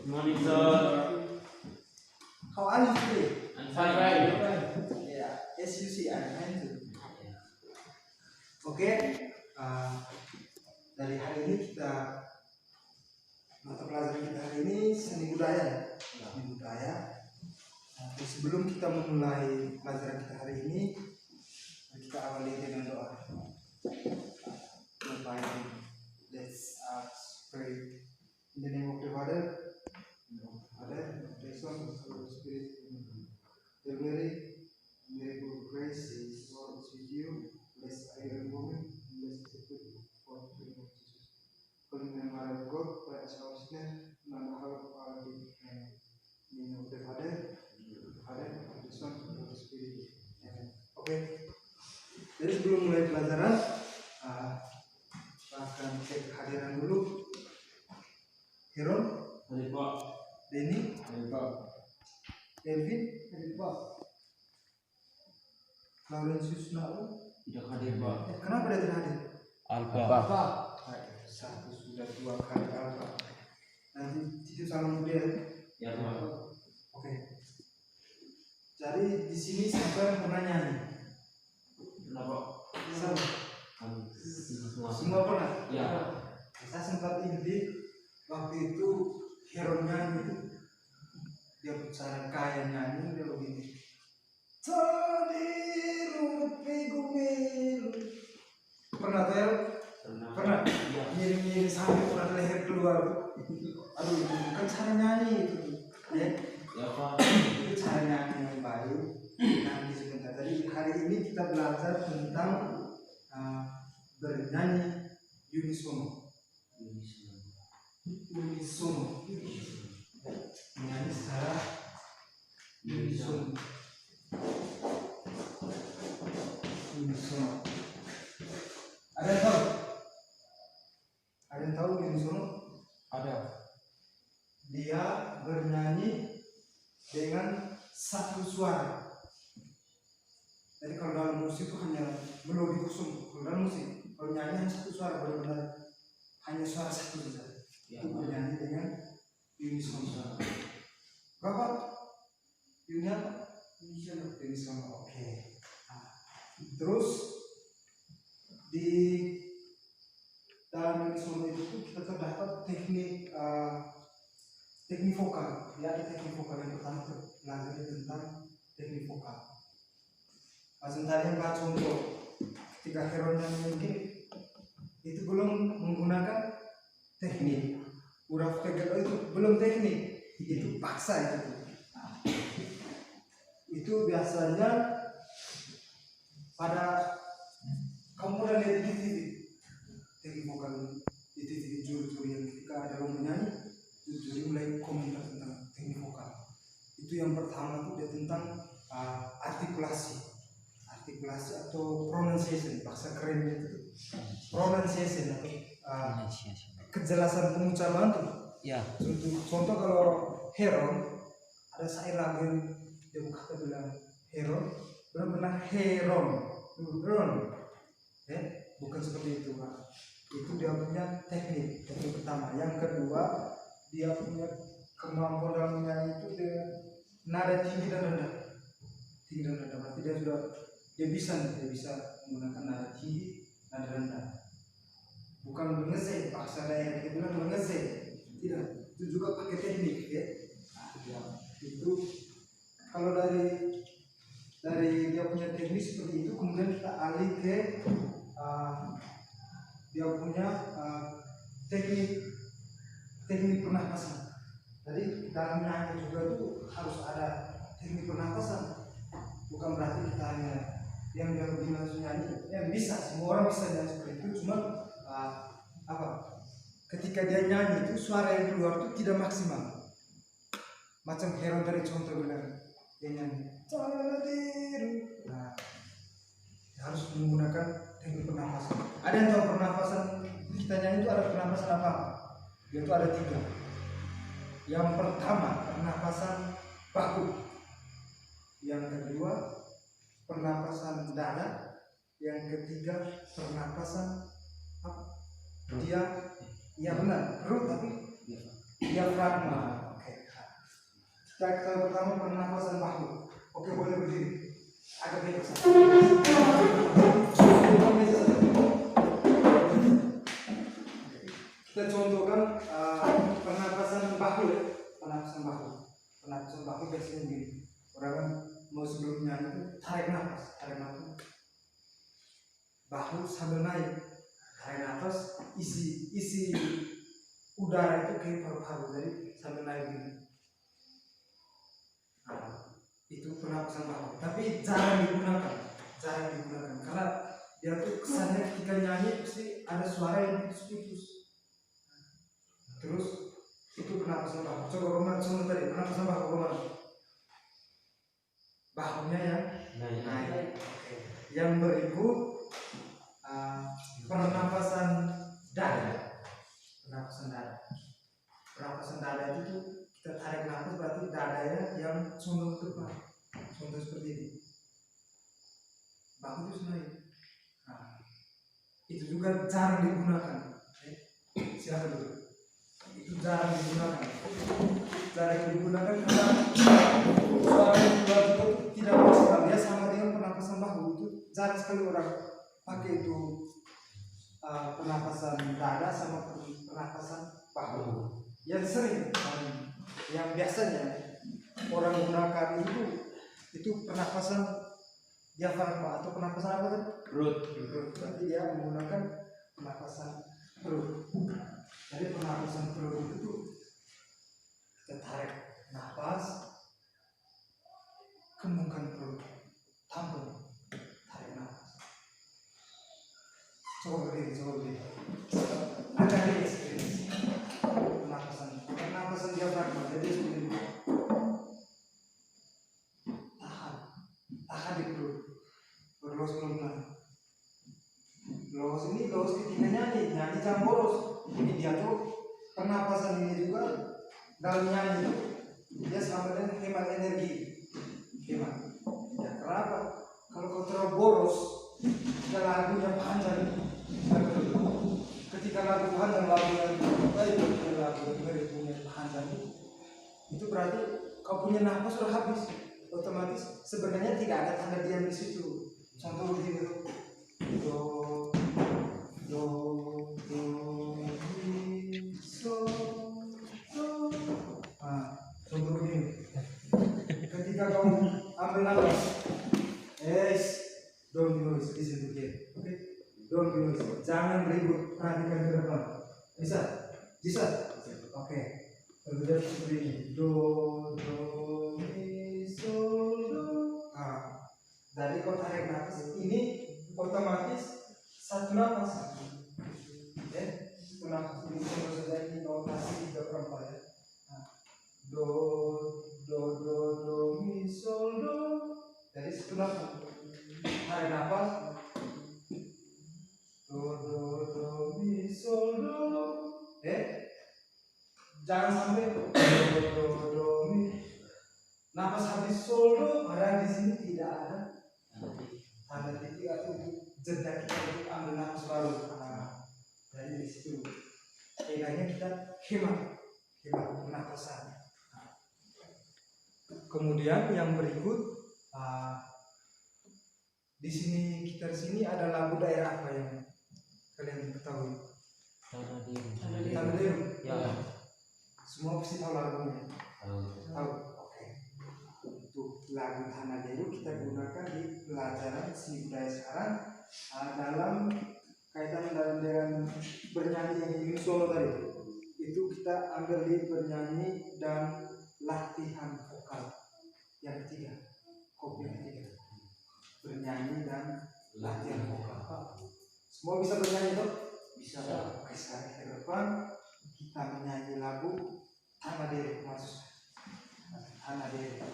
Monitor. How are you today? I'm fine. Yeah, as you see, I'm fine too. Oke, dari hari ini kita mata pelajaran kita hari ini seni budaya. Seni budaya. Nah, sebelum kita memulai pelajaran kita hari ini, kita awali dengan doa. Let's pray. In the name of the Father, the Son, and the Holy Spirit. Hail Mary, Mary full of grace, the Lord is with you. Blessed are you among women, and blessed is the fruit of the womb of Jesus. Holy Mary, Mother of God, pray us our sinners, now and at the hour of our death. Amen. In the name of the Father, and the Son, and the Holy Spirit. Amen. Oke. Jadi sebelum mulai pelajaran, kita akan cek kehadiran dulu. Heron, Hadir Pak. Denny, Hadir Pak. Elvin, hadir Pak. Laurentius Nau, Tidak hadir Pak. Kenapa dia tidak hadir? Alfa. Satu sudah dua kali Alfa. Nanti itu salah mudah. Ya Pak. Oke. Jadi di sini siapa yang pernah nyanyi? Kenapa? Semua pernah. Ya. Saya sempat ide waktu itu Heron nyanyi itu dia cara kaya nyanyi dia begini. Pernah tuh? Pernah. Ngiring sampai pernah leher keluar. Aduh itu bukan cara nyanyi itu. Ya. Ya Pak. Itu cara nyanyi yang baru. Nanti sebentar. Tadi hari ini kita belajar tentang bernyanyi unisono. Unisono. Menyanyi secara unisono. Unisono. Ada yang tahu? Ada yang tahu unisono? Ada. Dia bernyanyi dengan satu suara. Jadi kalau dalam musik itu hanya melodi kosong. Kalau dalam musik, kalau nyanyi hanya satu suara, benar-benar hanya suara satu saja. Itu bernyanyi dengan unisono. Berapa? Unisono. Oke. Nah, terus di dalam unisono itu kita terdapat teknik vokal. Ya, ada teknik vokal yang pertama belajar tentang teknik vokal. Sebentar yang contoh ketika Heron yang mungkin itu belum menggunakan teknik huruf tegak itu belum teknik, itu paksa itu. Itu biasanya pada kamu pernah lihat di TV teknik vokal di TV juri-juri yang ketika ada yang menyanyi juri mulai komentar tentang teknik vokal. Itu yang pertama itu dia tentang artikulasi atau pronunciation, bahasa keren itu pronunciation atau kejelasan pengucapan tuh. Ya. Contoh kalau Heron ada saya lagu dia kata bilang Heron benar-benar Heron, ya bukan seperti itu Pak. Itu dia punya teknik pertama. Yang kedua dia punya kemampuan dalam menyanyi itu dia nada tinggi dan rendah. Berarti dia bisa menggunakan nada tinggi, nada rendah. Bukan mengeze, paksa daerah kita bilang mengeze. Tidak, itu juga pakai teknik ya. Itu kalau dari dia punya teknik seperti itu, kemudian kita alih ke dia punya teknik pernapasan. Jadi dalam nyanyi juga itu harus ada teknik pernapasan. Bukan berarti kita hanya yang langsung nyanyi, yang bisa semua orang bisa nyanyi seperti itu, cuma ketika dia nyanyi itu suara yang keluar itu tidak maksimal. Macam Heron tadi contoh benar dia nyanyi harus menggunakan teknik pernapasan. Ada yang tahu pernapasan kita nyanyi itu ada pernapasan apa? Yaitu ada 3. Yang pertama pernapasan baku. Yang kedua pernapasan dada. Yang ketiga pernapasan dia benar perut tapi diafragma. Kita pertama pernapasan bahu. Oke, boleh berdiri. Agak bebas. Kita contohkan pernapasan bahu ya. Pernapasan bahu biasanya begini. Orang mau sebelum nyanyi itu tarik nafas. Bahu sambil naik. Tarik nafas, isi udara itu ke paru-paru, jadi sambil naik begini. Itu pernapasan bahu, tapi jarang digunakan karena dia tuh kesannya ketika nyanyi pasti ada suara yang putus-putus. Terus itu pernapasan bahu. Coba Roman semua tadi pernapasan bahu Roman. Bahunya yang naik. Yang berikut pernapasan dada. Pernapasan dada itu kita tarik nafas berarti dadanya yang condong ke depan, condong seperti ini. Bahu itu naik. Itu juga jarang digunakan. Silakan dulu. Itu jarang digunakan karena suara yang keluar itu tidak maksimal. Dia sama dengan pernapasan bahu, itu jarang sekali orang pakai itu pernapasan dada sama pernapasan bahu. Yang sering, yang biasanya orang gunakan itu pernapasan diafragma atau pernapasan apa tadi? Perut. Berarti dia menggunakan pernapasan perut. Jadi pernapasan perut itu kita tarik nafas, kembangkan perut, tampung, tarik nafas. Coba berdiri. Agak rilis. Pernapasan diafragma. Jadi seperti ini. Tahan di perut. Berlos pelan-pelan. Los ketika nyanyi jangan boros. Ini dia tuh pernapasan ini juga dalam nyanyi dia sama dengan hemat energi. Ya kenapa? Kalau kau terlalu boros, ketika lagunya panjang, itu berarti kau punya nafas sudah habis. Otomatis sebenarnya tidak ada tanda diam di situ. Contoh begini, do, mi, sol, do. Contoh begini. Ketika kau ambil nafas, don't noise, listen to me, okay? Don't noise, jangan ribut, perhatikan ke depan. Bisa, oke. Berbeda seperti ini, do, mi, sol, do. Dari kau tarik nafas ini otomatis satu nafas. Satu nafas ini tentu saja ini notasi 3/4 ya. Do, mi, sol, do. Jadi satu nafas. Tarik nafas. Do, mi, sol, do. Jangan sampai do, mi. Nafas habis sol, do. Padahal di sini tidak ada tanda titik atau jeda kita untuk ambil nafas baru. Jadi di situ. Bedanya kita hemat pernapasan. Kemudian yang berikut, di sini ada lagu daerah apa yang kalian ketahui? Tanah Deru. Ya. Semua pasti tahu lagunya. Tahu. Oke. Untuk lagu Tanah Deru kita gunakan di pelajaran seni budaya sekarang dalam kaitan dengan bernyanyi yang di solo tadi. Itu kita ambil di bernyanyi dan latihan vokal. Yang ketiga, kopi yang ketiga, bernyanyi dan latihan vokal. Semua bisa bernyanyi toh? Bisa. Oke, sekarang ke depan kita menyanyi lagu Tanah Deru, maksud Tanah Deru.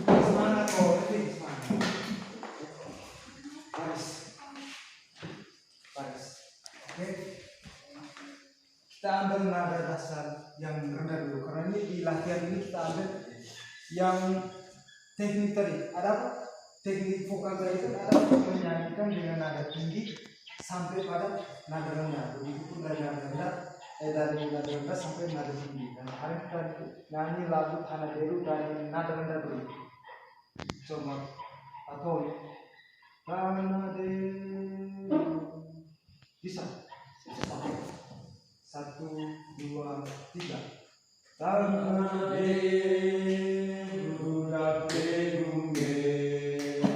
Semangat kok, semangat. Baris. Oke. Kita ambil nada dasar yang rendah dulu, karena ini di latihan ini kita ambil yang teknik tadi. Ada apa? Teknik vokal tadi itu ada menyanyikan dengan nada tinggi sampai pada nada rendah. Begitu pun dari nada rendah dari nada rendah sampai nada tinggi. Dan hari kita nyanyi lagu Tanah Deru dari nada rendah dulu. Coba atau Tanah Deru bisa. Satu, dua, tiga. Tanah Deru dape gumeru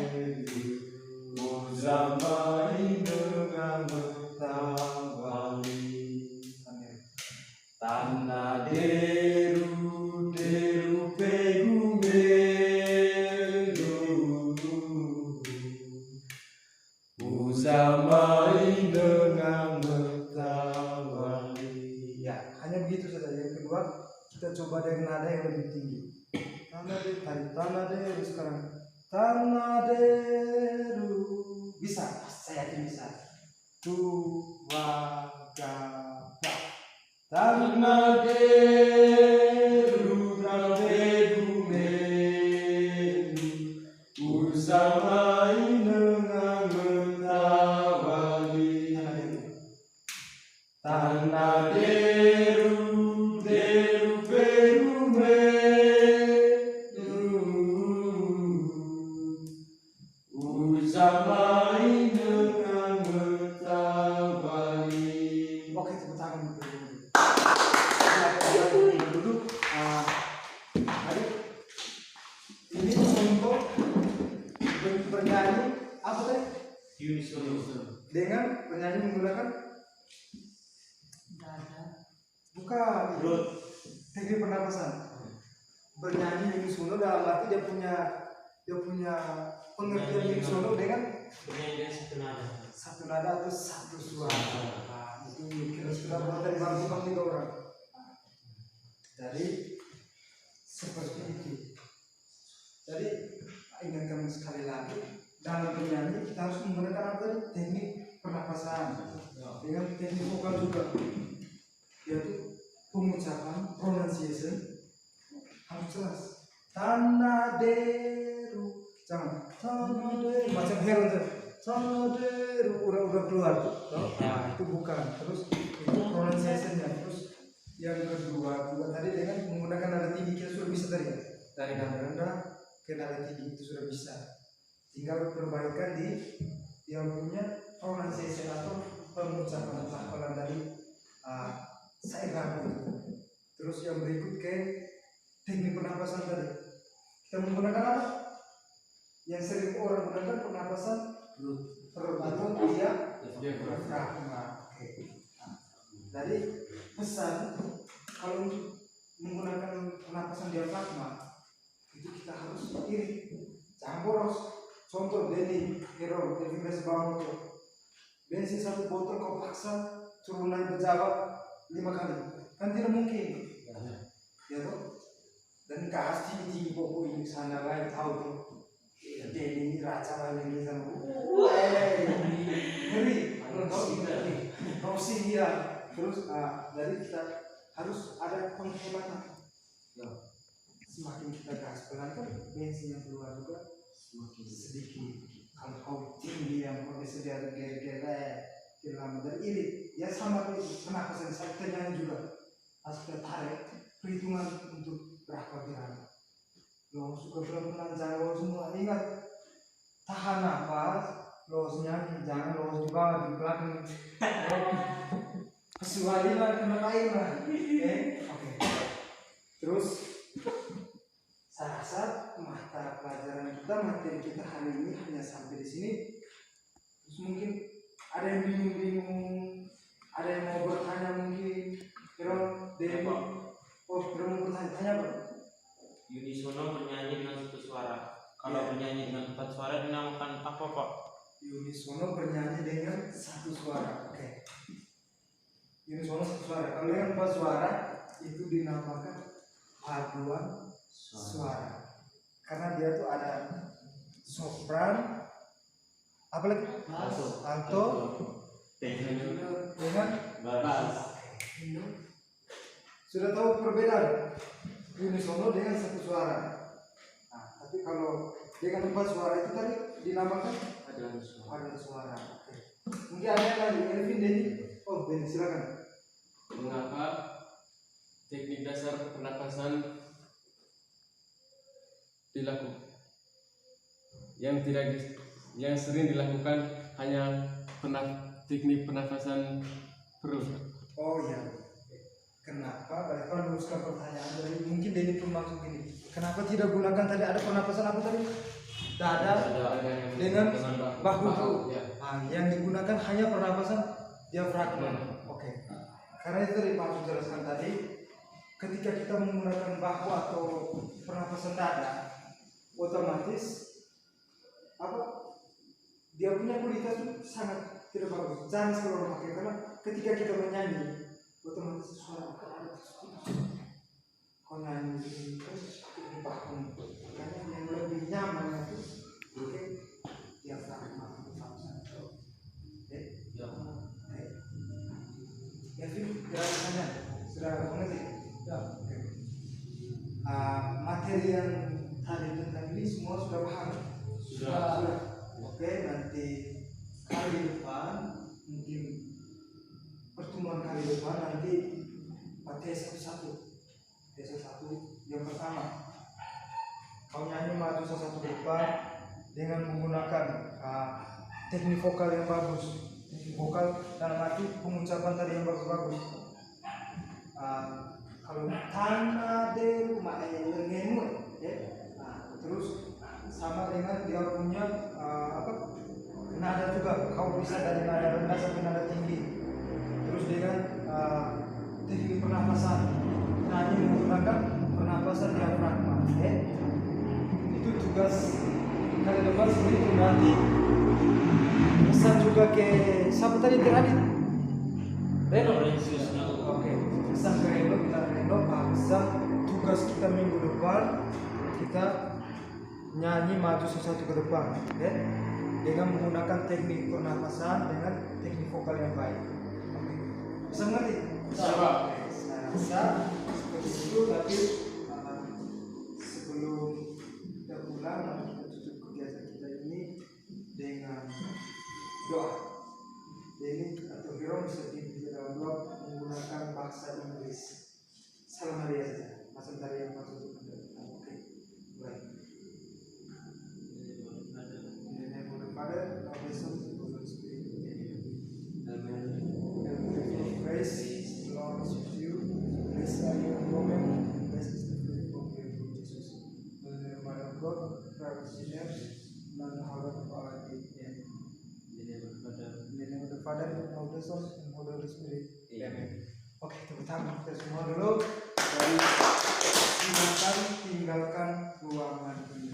Muzamai dengan mentawali. Tanah Deru Deru pe gumeru Muzamai dengan mentawali. Ya, hanya begitu saja. Yang kedua, kita coba dengan nada yang lebih tinggi. Tanah Deru, Tanah Deru sekarang. Tanah Deru. Bisa, saya yakin bisa. Dua, tiga. Tanah Deru dape gumeru Usamai dengan mentawali. Tanah Deru Deru pe gumeru Usamai dengan mentawali. Oke, tepuk tangan dulu. Ini untuk bernyanyi apa tadi? Unisono. Dengan bernyanyi menggunakan bukan teknik pernapasan. Bernyanyi unisono dalam arti dia punya pengertian unisono dengan Bernyanyi dengan satu nada atau satu suara. Itu kira-kira buat dari bangku kami 3 orang. Jadi seperti itu. Jadi ingatkan sekali lagi, dalam bernyanyi kita harus menggunakan apa tadi? Teknik pernapasan dengan teknik vokal juga, yaitu pengucapan pronunciation harus jelas. Tanah Deru, jangan Tanah Deru macam Heron tuh. Tanah Deru udah keluar tuh. Nah, itu bukan. Terus itu pronunciationnya. Terus yang kedua juga tadi dengan menggunakan nada tinggi kita sudah bisa tadi ya. Dari nada rendah ke nada tinggi itu sudah bisa. Tinggal perbaikan di yang punya pronunciation atau pengucapan hafalan dari sairah itu. Terus yang berikut ke teknik pernapasan tadi. Kita menggunakan apa? Yang sering orang menggunakan pernapasan perut atau diafragma. Oke. Jadi pesan kalau untuk menggunakan pernapasan diafragma itu kita harus irit, jangan boros. Contoh Denny Hero Devin Bamoto, bensin 1 botol kau paksa suruh naik pejabat 5 kali, kan tidak mungkin. Ya toh. Dan kasih tinggi pokok ini sana lain tahu tuh. Denny ini raja lain ini sama. Ngeri. Rosin dia. Terus dari kita harus ada penghematan. Semakin kita gas pelan kan bensin yang keluar juga semakin sedikit. Kalau kau tinggi yang kau bisa dari gere-gere dalam dari irit ya sama pernapasan saya juga harus kita tarik perhitungan untuk berapa gram. Lo suka pelan-pelan jangan lo semua ingat tahan nafas, losnya jangan los di bawah di belakang. Kesuali lah kena air lah. Oke. Terus saya rasa mata pelajaran kita, materi kita hari ini hanya sampai di sini. Terus mungkin ada yang bingung-bingung, ada yang mau bertanya mungkin. Dari mau bertanya apa? Unisono bernyanyi dengan satu suara. Kalau bernyanyi dengan 4 suara dinamakan apa, Pak? Unisono bernyanyi dengan 1 suara. Oke. Unisono 1 suara. Kalau dengan 4 suara itu dinamakan paduan suara. Karena dia tuh ada sopran, apalagi alto, dengan bass. Sudah tahu perbedaan unisono dengan 1 suara. Nah, tapi kalau dengan 4 suara itu tadi dinamakan paduan suara. Mungkin ada yang lagi Elvin Denny. Oh, Denny silakan. Mengapa teknik dasar pernapasan dilakukan? Yang sering dilakukan hanya teknik pernapasan perut. Oh iya. Kenapa? Bapak luruskan pertanyaan dari mungkin Denny pun maksud gini. Kenapa tidak gunakan tadi ada pernapasan apa tadi? Dada dengan bahu. Ya. Yang digunakan hanya pernapasan diafragma. Oke. Karena itu tadi Pak jelaskan tadi, ketika kita menggunakan bahu atau pernapasan dada, otomatis dia punya kualitas itu sangat tidak bagus. Jangan selalu pakai karena ketika kita menyanyi, otomatis suara akan ada kalau nyanyi terus di bahu, karena yang lebih nyaman itu diafragma. Ya, gerakannya sudah mengerti? Ya. Oke. Materi yang tadi tentang ini semua sudah paham? Sudah. Oke, nanti kali depan mungkin pertemuan kali depan nanti tes satu yang pertama kau nyanyi maju satu ke depan dengan menggunakan teknik vokal yang bagus. Vokal dalam arti pengucapan tadi yang bagus-bagus. Kalau tanah de rumah lengenu, terus sama dengan dia punya nada juga. Kau bisa dari nada rendah sampai nada tinggi. Terus dengan teknik pernapasan, nyanyi menggunakan pernapasan diafragma. Itu tugas kali depan seperti nanti. Pesan juga ke siapa tadi terakhir? Reno. Oke. Pesan ke Reno, pesan tugas kita minggu depan kita nyanyi maju satu ke depan, dengan menggunakan teknik pernapasan dengan teknik vokal yang baik. Oke. Bisa ngerti? Bisa. Bisa seperti itu, tapi sebelum kita pulang kita tutup kegiatan kita ini dengan doa. Jadi atau Hero bisa dalam doa menggunakan bahasa Inggris. Salam Maria saja. Masuk dari yang masuk itu. Oke. Baik. In the name of the Father, of the Son, and of the Holy Spirit. Amen. Grace, the Lord is with you. Blessed are you among women. Blessed is the fruit of your womb, Jesus. Holy Mother of God, pray for sinners, now and at the hour of our death. Amen. In the name of the Father, and of the Son, and of the Holy Spirit. Amen. Oke, tepuk tangan kita semua dulu. Dari tinggalkan ruangan ini.